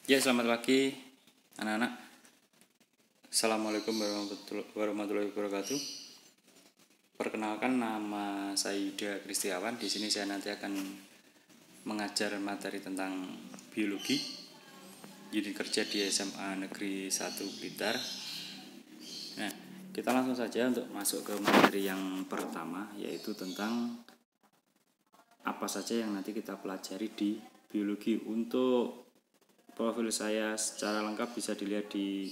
Ya, selamat pagi anak-anak. Assalamualaikum warahmatullahi wabarakatuh. Perkenalkan, nama saya Yuda Kristiawan. Di sini saya nanti akan mengajar materi tentang biologi. Unit kerja di SMA Negeri 1 Blitar. Nah, kita langsung saja untuk masuk ke materi yang pertama, yaitu tentang apa saja yang nanti kita pelajari di biologi. Untuk profil saya secara lengkap bisa dilihat di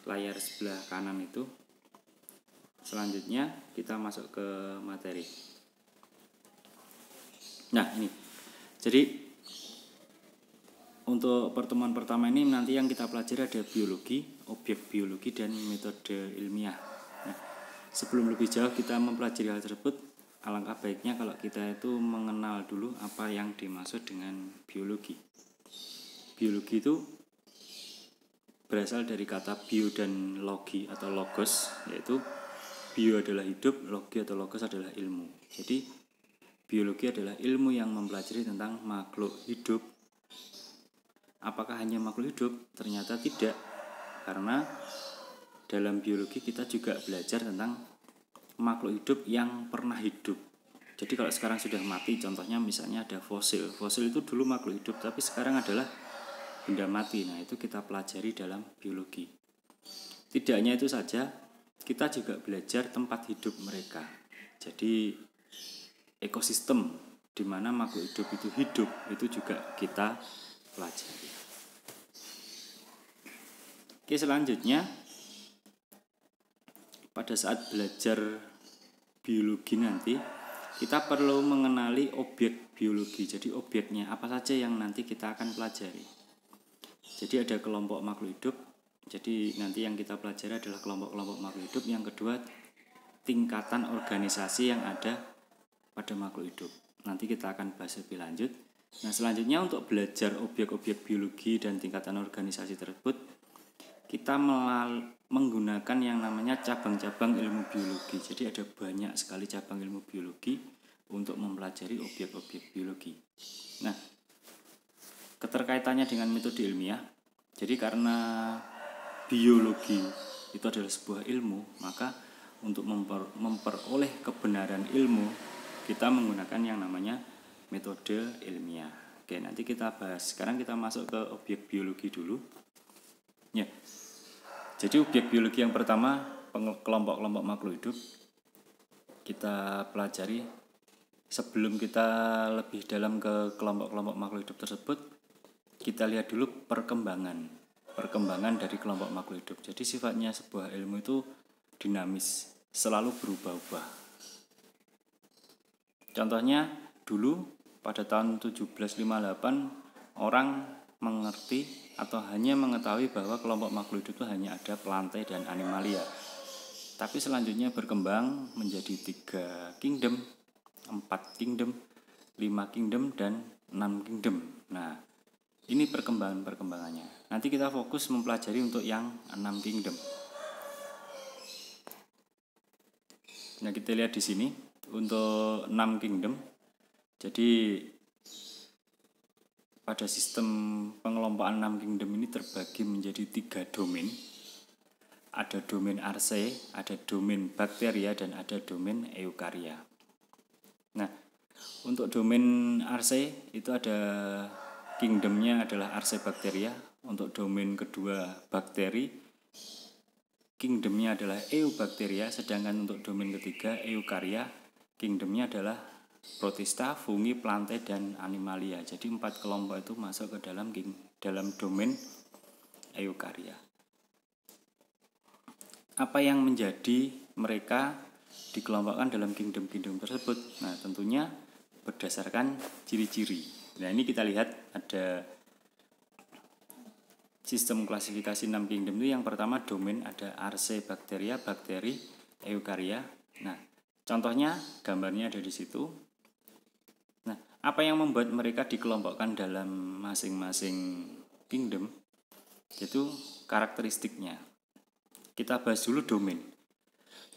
layar sebelah kanan itu. Selanjutnya kita masuk ke materi. Nah, ini. Jadi untuk pertemuan pertama ini nanti yang kita pelajari ada biologi, objek biologi, dan metode ilmiah. Nah, sebelum lebih jauh kita mempelajari hal tersebut, alangkah baiknya kalau kita itu mengenal dulu apa yang dimaksud dengan biologi. Biologi itu berasal dari kata bio dan logi atau logos, yaitu bio adalah hidup, logi atau logos adalah ilmu. Jadi biologi adalah ilmu yang mempelajari tentang makhluk hidup. Apakah hanya makhluk hidup? Ternyata tidak, karena dalam biologi kita juga belajar tentang makhluk hidup yang pernah hidup. Jadi kalau sekarang sudah mati, contohnya misalnya ada fosil. Fosil itu dulu makhluk hidup, tapi sekarang adalah benda mati. Nah, itu kita pelajari dalam biologi. Tidak hanya itu saja, kita juga belajar tempat hidup mereka. Jadi ekosistem di mana makhluk hidup itu hidup, itu juga kita pelajari. Oke, selanjutnya pada saat belajar biologi nanti kita perlu mengenali objek biologi. Jadi objeknya apa saja yang nanti kita akan pelajari. Jadi ada kelompok makhluk hidup. Jadi nanti yang kita pelajari adalah kelompok-kelompok makhluk hidup. Yang kedua, tingkatan organisasi yang ada pada makhluk hidup. Nanti kita akan bahas lebih lanjut. Nah, selanjutnya untuk belajar objek-objek biologi dan tingkatan organisasi tersebut, kita menggunakan yang namanya cabang-cabang ilmu biologi. Jadi ada banyak sekali cabang ilmu biologi untuk mempelajari objek-objek biologi. Nah, keterkaitannya dengan metode ilmiah. Jadi karena biologi itu adalah sebuah ilmu, maka untuk memperoleh kebenaran ilmu kita menggunakan yang namanya metode ilmiah. Oke, nanti kita bahas. Sekarang kita masuk ke objek biologi dulu. Ya. Jadi objek biologi yang pertama, kelompok-kelompok makhluk hidup. Kita pelajari. Sebelum kita lebih dalam ke kelompok-kelompok makhluk hidup tersebut, kita lihat dulu perkembangan dari kelompok makhluk hidup. Jadi sifatnya sebuah ilmu itu dinamis, selalu berubah-ubah. Contohnya dulu pada tahun 1758 orang mengerti atau hanya mengetahui bahwa kelompok makhluk hidup itu hanya ada pelantai dan animalia. Tapi selanjutnya berkembang menjadi 3 kingdom, 4 kingdom, 5 kingdom, dan 6 kingdom. Nah, ini perkembangannya. Nanti kita fokus mempelajari untuk yang 6 kingdom. Nah, kita lihat di sini untuk 6 kingdom. Jadi pada sistem pengelompokan 6 kingdom ini terbagi menjadi 3 domain. Ada domain archaea, ada domain bakteria, dan ada domain eukarya. Nah, untuk domain archaea itu ada kingdomnya adalah Archaebacteria. Untuk domain kedua bakteri, kingdomnya adalah Eubacteria. Sedangkan untuk domain ketiga eukarya, kingdomnya adalah Protista, fungi, plantae, dan animalia. Jadi 4 kelompok itu masuk ke dalam domain eukarya. Apa yang menjadi mereka dikelompokkan dalam kingdom-kingdom tersebut? Nah, tentunya berdasarkan ciri-ciri. Nah, ini kita lihat ada sistem klasifikasi 6 kingdom itu. Yang pertama domain ada Archaebacteria, bakteri, eukarya. Nah, contohnya gambarnya ada di situ. Nah, apa yang membuat mereka dikelompokkan dalam masing-masing kingdom? Itu karakteristiknya. Kita bahas dulu domain.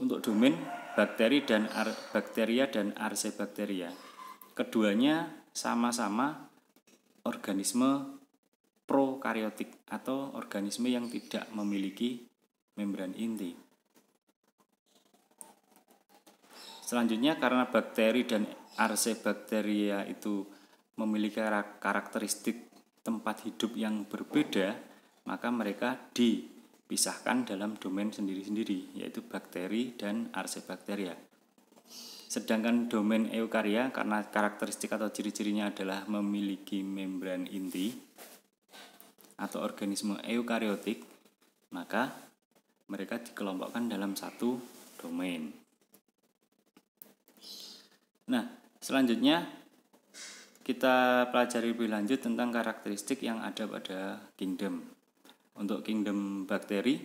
Untuk domain bakteria dan Archaebacteria, keduanya sama-sama organisme prokariotik atau organisme yang tidak memiliki membran inti. Selanjutnya, karena bakteri dan Archaebacteria itu memiliki karakteristik tempat hidup yang berbeda, maka mereka dipisahkan dalam domain sendiri-sendiri, yaitu bakteri dan Archaebacteria. Sedangkan domain eukarya karena karakteristik atau ciri-cirinya adalah memiliki membran inti atau organisme eukariotik, maka mereka dikelompokkan dalam satu domain. Nah, selanjutnya kita pelajari lebih lanjut tentang karakteristik yang ada pada kingdom. Untuk kingdom bakteri,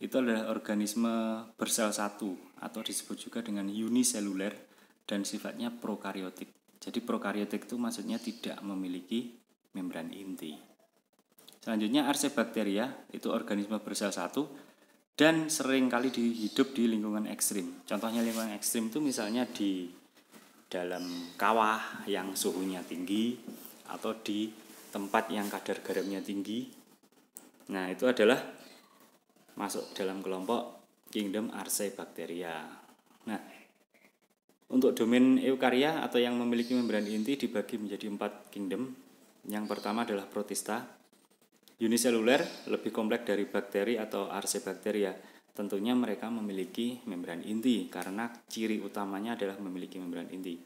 itu adalah organisme bersel satu atau disebut juga dengan uniseluler dan sifatnya prokariotik. Jadi prokariotik itu maksudnya tidak memiliki membran inti. Selanjutnya Archaebacteria itu organisme bersel satu dan seringkali hidup di lingkungan ekstrim. Contohnya lingkungan ekstrim itu misalnya di dalam kawah yang suhunya tinggi atau di tempat yang kadar garamnya tinggi. Nah, itu adalah masuk dalam kelompok kingdom Archaebacteria. Nah, untuk domain eukarya atau yang memiliki membran inti dibagi menjadi 4 kingdom. Yang pertama adalah protista. Uniseluler, lebih kompleks dari bakteri atau Archaebacteria. Tentunya mereka memiliki membran inti karena ciri utamanya adalah memiliki membran inti.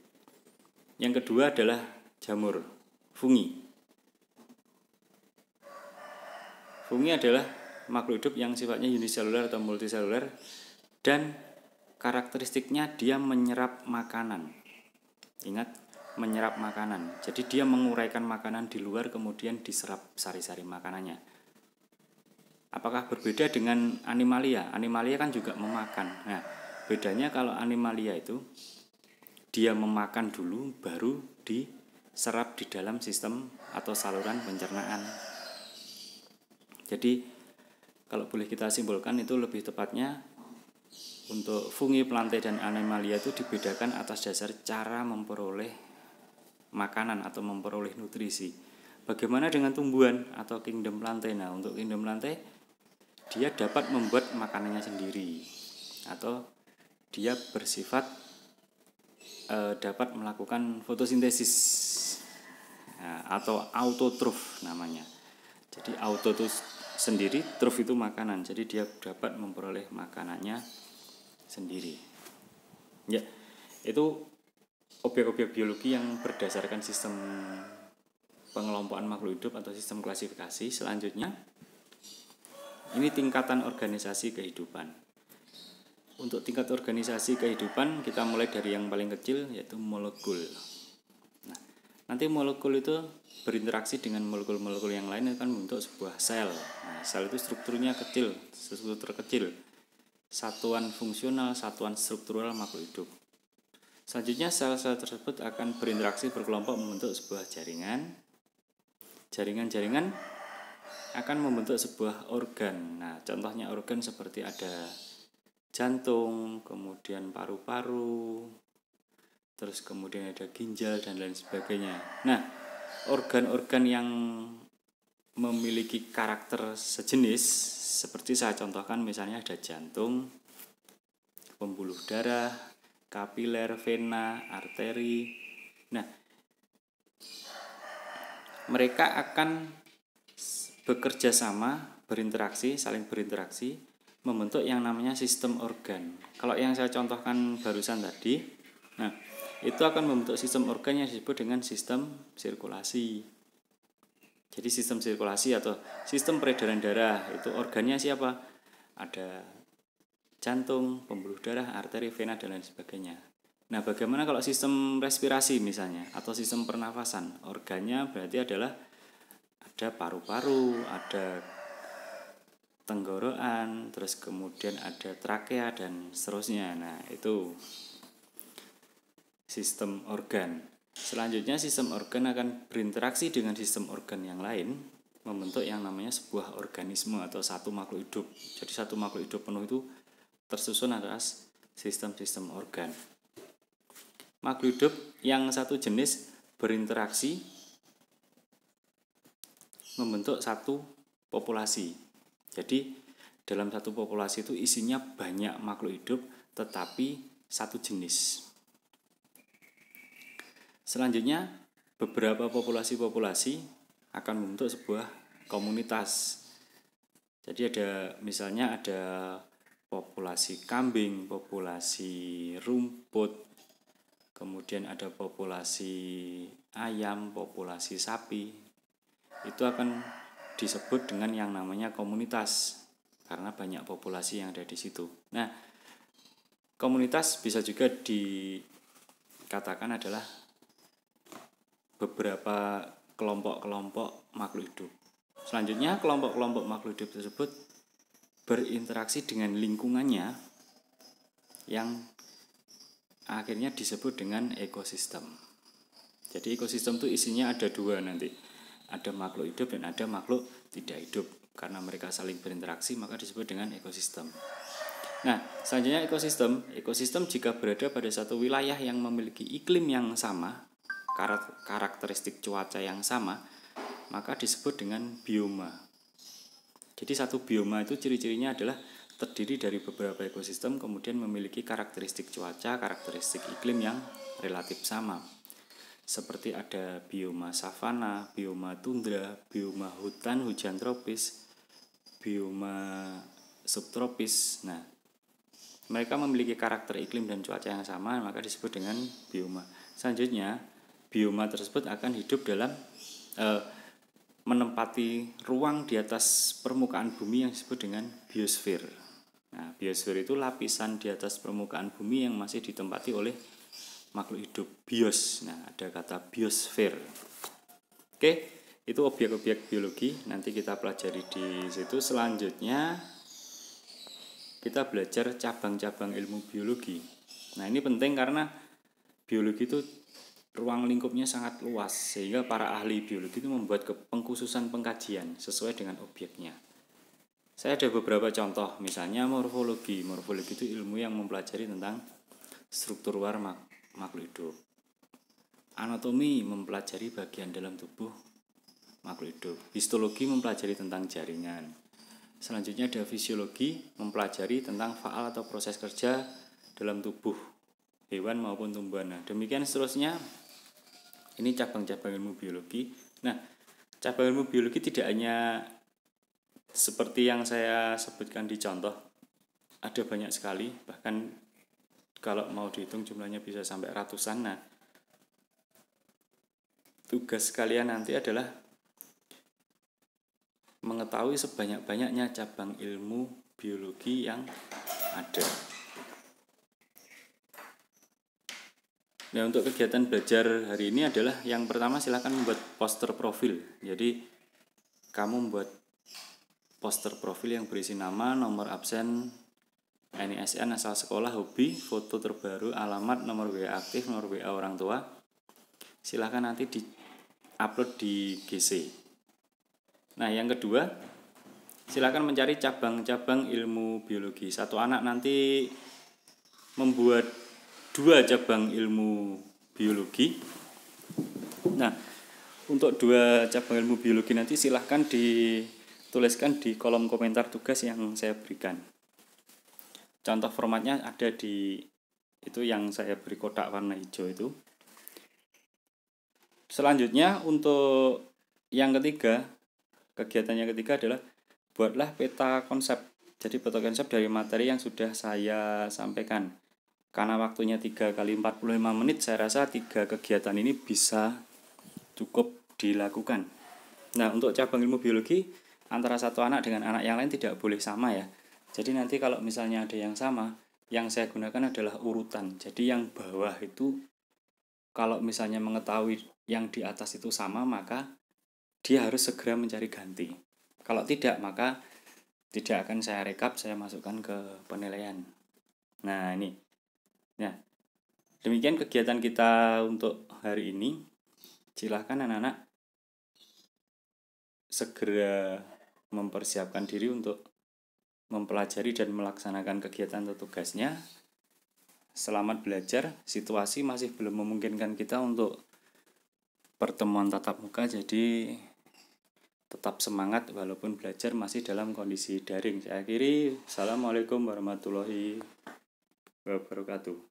Yang kedua adalah jamur, fungi. Fungi adalah makhluk hidup yang sifatnya uniseluler atau multiseluler dan karakteristiknya dia menyerap makanan. Ingat, menyerap makanan. Jadi dia menguraikan makanan di luar kemudian diserap sari-sari makanannya. Apakah berbeda dengan animalia? Animalia kan juga memakan. Nah, bedanya kalau animalia itu dia memakan dulu baru diserap di dalam sistem atau saluran pencernaan. Jadi kalau boleh kita simpulkan itu lebih tepatnya untuk fungi, plantae dan animalia itu dibedakan atas dasar cara memperoleh makanan atau memperoleh nutrisi. Bagaimana dengan tumbuhan atau kingdom plantae? Nah, untuk kingdom plantae dia dapat membuat makanannya sendiri atau dia bersifat dapat melakukan fotosintesis atau autotrof namanya. Jadi auto itu sendiri, trof itu makanan. Jadi dia dapat memperoleh makanannya sendiri. Ya, itu objek-objek biologi yang berdasarkan sistem pengelompokan makhluk hidup atau sistem klasifikasi. Selanjutnya ini tingkatan organisasi kehidupan. Untuk tingkat organisasi kehidupan kita mulai dari yang paling kecil yaitu molekul. Nah, nanti molekul itu berinteraksi dengan molekul-molekul yang lain akan membentuk sebuah sel. Nah, sel itu strukturnya kecil, struktur kecil. Satuan fungsional, satuan struktural makhluk hidup. Selanjutnya sel-sel tersebut akan berinteraksi berkelompok membentuk sebuah jaringan. Jaringan-jaringan akan membentuk sebuah organ. Nah, contohnya organ seperti ada jantung, kemudian paru-paru, terus kemudian ada ginjal dan lain sebagainya. Nah, organ-organ yang memiliki karakter sejenis seperti saya contohkan misalnya ada jantung, pembuluh darah, kapiler, vena, arteri. Nah, mereka akan bekerja sama, berinteraksi, saling berinteraksi, membentuk yang namanya sistem organ. Kalau yang saya contohkan barusan tadi, nah itu akan membentuk sistem organ yang disebut dengan sistem sirkulasi. Jadi sistem sirkulasi atau sistem peredaran darah itu organnya siapa? Ada jantung, pembuluh darah, arteri, vena dan lain sebagainya. Nah, bagaimana kalau sistem respirasi misalnya atau sistem pernafasan? Organnya berarti adalah ada paru-paru, ada tenggorokan, terus kemudian ada trakea dan seterusnya. Nah, itu sistem organ. Selanjutnya sistem organ akan berinteraksi dengan sistem organ yang lain, membentuk yang namanya sebuah organisme atau satu makhluk hidup. Jadi satu makhluk hidup penuh itu tersusun atas sistem-sistem organ. Makhluk hidup yang satu jenis berinteraksi membentuk satu populasi. Jadi dalam satu populasi itu isinya banyak makhluk hidup tetapi satu jenis. Selanjutnya beberapa populasi-populasi akan membentuk sebuah komunitas. Jadi misalnya ada populasi kambing, populasi rumput, kemudian ada populasi ayam, populasi sapi. Itu akan disebut dengan yang namanya komunitas karena banyak populasi yang ada di situ. Nah, komunitas bisa juga dikatakan adalah beberapa kelompok-kelompok makhluk hidup. Selanjutnya, kelompok-kelompok makhluk hidup tersebut berinteraksi dengan lingkungannya yang akhirnya disebut dengan ekosistem. Jadi ekosistem itu isinya ada dua nanti. Ada makhluk hidup dan ada makhluk tidak hidup. Karena mereka saling berinteraksi maka disebut dengan ekosistem. Nah, selanjutnya ekosistem jika berada pada satu wilayah yang memiliki iklim yang sama, karakteristik cuaca yang sama, maka disebut dengan bioma. Jadi satu bioma itu ciri-cirinya adalah terdiri dari beberapa ekosistem kemudian memiliki karakteristik cuaca, karakteristik iklim yang relatif sama. Seperti ada bioma savana, bioma tundra, bioma hutan hujan tropis, bioma subtropis. Nah, mereka memiliki karakter iklim dan cuaca yang sama, maka disebut dengan bioma. Selanjutnya, bioma tersebut akan hidup dalam menempati ruang di atas permukaan bumi yang disebut dengan biosfer. Nah, biosfer itu lapisan di atas permukaan bumi yang masih ditempati oleh makhluk hidup, bios. Nah, ada kata biosfer. Oke, itu objek-objek biologi. Nanti kita pelajari di situ. Selanjutnya kita belajar cabang-cabang ilmu biologi. Nah, ini penting karena biologi itu ruang lingkupnya sangat luas sehingga para ahli biologi itu membuat pengkhususan pengkajian sesuai dengan objeknya. Saya ada beberapa contoh, misalnya morfologi. Morfologi itu ilmu yang mempelajari tentang struktur luar makhluk hidup. Anatomi mempelajari bagian dalam tubuh makhluk hidup. Histologi mempelajari tentang jaringan. Selanjutnya ada fisiologi, mempelajari tentang faal atau proses kerja dalam tubuh hewan maupun tumbuhan. Nah, demikian seterusnya. Ini cabang-cabang ilmu biologi. Nah, cabang ilmu biologi tidak hanya seperti yang saya sebutkan di contoh. Ada banyak sekali, bahkan kalau mau dihitung jumlahnya bisa sampai ratusan. Nah, tugas kalian nanti adalah mengetahui sebanyak-banyaknya cabang ilmu biologi yang ada. Nah, untuk kegiatan belajar hari ini adalah yang pertama silakan membuat poster profil. Jadi kamu membuat poster profil yang berisi nama, nomor absen, NISN, asal sekolah, hobi, foto terbaru, alamat, nomor WA aktif, nomor WA orang tua. Silakan nanti di-upload di GC. Nah, yang kedua, silakan mencari cabang-cabang ilmu biologi. Satu anak nanti membuat 2 cabang ilmu biologi. Nah, untuk 2 cabang ilmu biologi nanti silahkan dituliskan di kolom komentar tugas yang saya berikan. Contoh formatnya ada di itu yang saya beri kotak warna hijau itu. Selanjutnya untuk yang ketiga, kegiatan yang ketiga adalah buatlah peta konsep. Jadi peta konsep dari materi yang sudah saya sampaikan. Karena waktunya 3 kali 45 menit, saya rasa 3 kegiatan ini bisa cukup dilakukan. Nah, untuk cabang ilmu biologi, antara satu anak dengan anak yang lain tidak boleh sama ya. Jadi nanti kalau misalnya ada yang sama, yang saya gunakan adalah urutan. Jadi yang bawah itu, kalau misalnya mengetahui yang di atas itu sama, maka dia harus segera mencari ganti. Kalau tidak, maka tidak akan saya rekap, saya masukkan ke penilaian. Nah, ini. Nah, demikian kegiatan kita untuk hari ini. Silakan anak-anak segera mempersiapkan diri untuk mempelajari dan melaksanakan kegiatan atau tugasnya. Selamat belajar. Situasi masih belum memungkinkan kita untuk pertemuan tatap muka, jadi tetap semangat walaupun belajar masih dalam kondisi daring. Saya akhiri, Assalamualaikum warahmatullahi wabarakatuh.